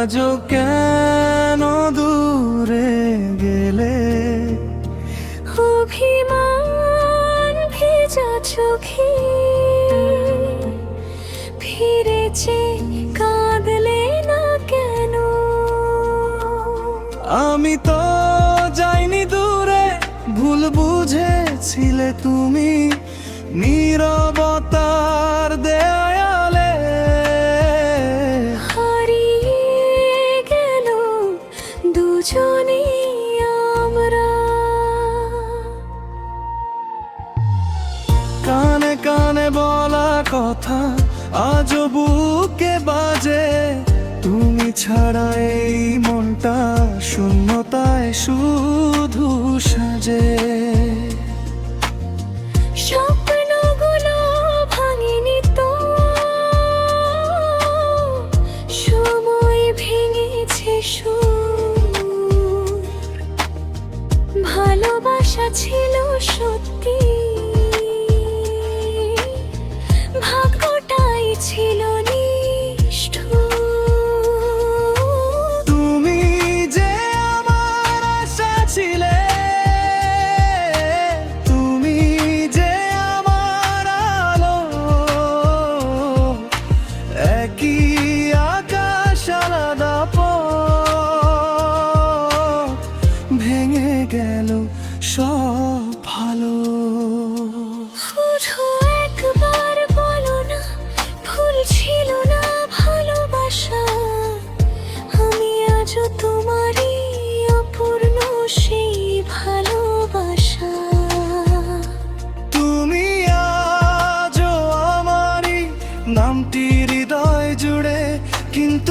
আজও কেন দূরে গেলে? অভিমান ভেজা চোখে ফিরেছে, কাঁদলে না কেন? আমি তো যাইনি দূরে, ভুল বুঝেছিলে তুমি নীরবতার দেয়ালে। হারিয়ে গেল দুজনে আমরা। কানে কানে বলা কথা আজও বুকে বাজে, তুমি ছাড়া এই মনটা শূন্যতায় শুধু সাজে। স্বপ্নগুলো ভাঙেনি তো, সময় ভেঙেছে সুর। ভালোবাসা ছিল সত্যি, ভাগ্যটাই ছিল নিষ্ঠুর। তুমি যে আমার আশা ছিলে, তুমি যে আমার আলো, একই আকাশ আলাদা পথ, ভেঙে গেল সব ভালো। শুধু একবার বলো না, ভুল ছিল না ভালোবাসা। আমি আজও তোমারই অপূর্ণ সেই ভালোবাসা। তুমি আজও আমারই, নামটি হৃদয় জুড়ে, কিন্তু